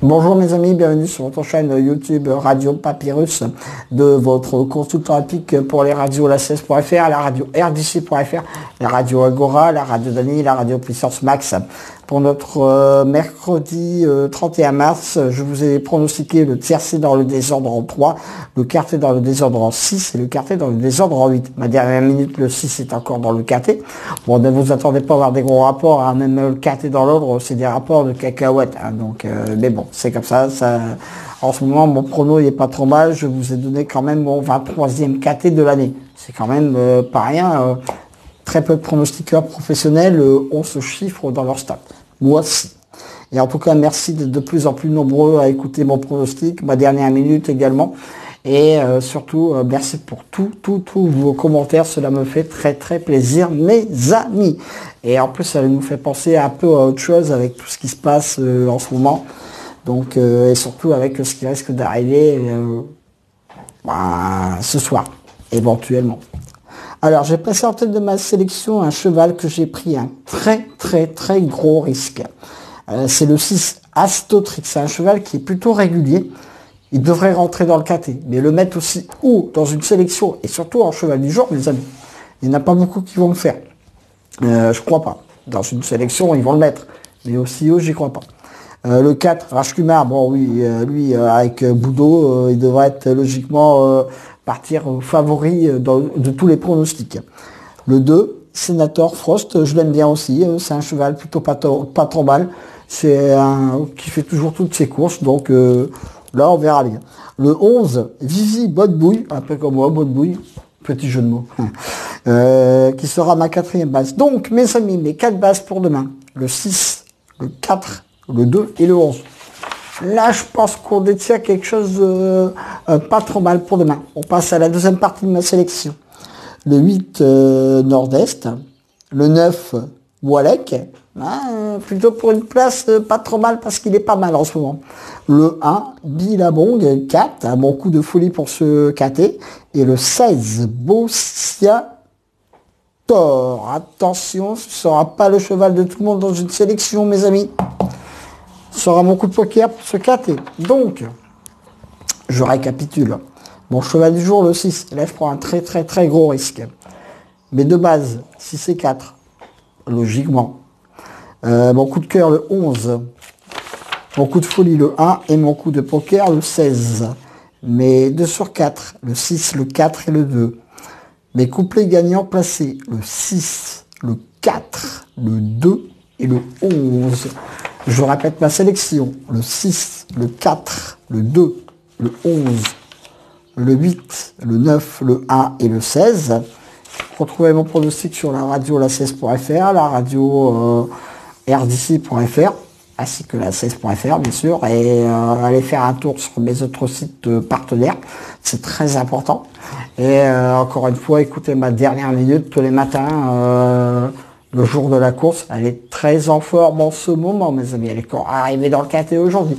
Bonjour mes amis, bienvenue sur votre chaîne YouTube Radio Papyrus de votre consultant hippique pour les radios la 16.fr, la radio RDC.fr, la radio Agora, la radio Dany, la radio Puissance Max. Pour notre mercredi 31 mars, je vous ai pronostiqué le tiercé dans le désordre en 3, le quartet dans le désordre en 6 et le quartet dans le désordre en 8. Ma dernière minute, le 6 est encore dans le quartet. Bon, ne vous attendez pas à avoir des gros rapports, hein, même le quartet dans l'ordre, c'est des rapports de cacahuètes. Hein, donc, mais bon, c'est comme ça. En ce moment, mon prono il est pas trop mal. Je vous ai donné quand même mon 23e quartet de l'année. C'est quand même pas rien. Très peu de pronostiqueurs professionnels ont ce chiffre dans leur stats. Moi aussi. Et en tout cas, merci d'être de plus en plus nombreux à écouter mon pronostic, ma dernière minute également. Et surtout, merci pour tous vos commentaires. Cela me fait très plaisir, mes amis. Et en plus, ça nous fait penser un peu à autre chose avec tout ce qui se passe en ce moment. Donc, et surtout avec ce qui risque d'arriver ce soir, éventuellement. Alors, j'ai passé en tête de ma sélection un cheval que j'ai pris un très gros risque. C'est le 6 Astotrix. C'est un cheval qui est plutôt régulier. Il devrait rentrer dans le KT, mais le mettre aussi haut dans une sélection, et surtout en cheval du jour, mes amis. Il n'y en a pas beaucoup qui vont le faire. Je crois pas. Dans une sélection, ils vont le mettre. Mais aussi haut, j'y crois pas. Le 4, Rajkumar, bon oui, lui, avec Boudot, il devrait être logiquement partir favori de tous les pronostics. Le 2, Senator Frost, je l'aime bien aussi, c'est un cheval plutôt pas trop mal, c'est un qui fait toujours toutes ses courses, donc là on verra bien. Le 11, Vivi Bodbouille, un peu comme moi, Bodbouille, petit jeu de mots, qui sera ma 4e base. Donc mes amis, mes 4 bases pour demain, le 6, le 4, le 2 et le 11. Là, je pense qu'on détient quelque chose pas trop mal pour demain. On passe à la deuxième partie de ma sélection. Le 8, Nord-Est. Le 9, Wallek. Plutôt pour une place pas trop mal parce qu'il est pas mal en ce moment. Le 1, Billabong, 4. Un bon coup de folie pour ce KT. Et le 16, Bossia Thor. Attention, ce ne sera pas le cheval de tout le monde dans une sélection, mes amis. Ce sera mon coup de poker pour ce KT. Donc, je récapitule. Mon cheval du jour, le 6. Là, je prends un très gros risque. Mes deux bases, 6 et 4. Logiquement. Mon coup de cœur, le 11. Mon coup de folie, le 1. Et mon coup de poker, le 16. Mes 2 sur 4. Le 6, le 4 et le 2. Mes couplets gagnants placés, le 6, le 4, le 2 et le 11. Je répète ma sélection, le 6, le 4, le 2, le 11, le 8, le 9, le 1 et le 16. Retrouvez mon pronostic sur la radio la 16.fr, la radio rdc.fr, ainsi que la 16.fr bien sûr, et allez faire un tour sur mes autres sites partenaires, c'est très important. Et encore une fois, écoutez ma dernière minute tous les matins, le jour de la course, elle est très en forme en ce moment, mes amis. Elle est arrivée dans le KT aujourd'hui.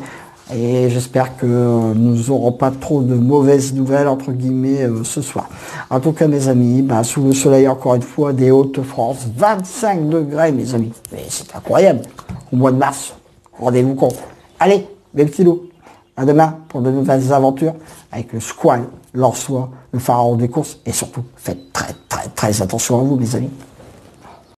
Et j'espère que nous n'aurons pas trop de mauvaises nouvelles, entre guillemets, ce soir. En tout cas, mes amis, sous le soleil, encore une fois, des Hauts-de-France, 25 degrés, mes amis. Mais c'est incroyable. Au mois de mars, rendez-vous compte. Allez, mes petits loups. À demain pour de nouvelles aventures avec le Squall, l'Orsois, le pharaon des courses. Et surtout, faites très attention à vous, mes amis.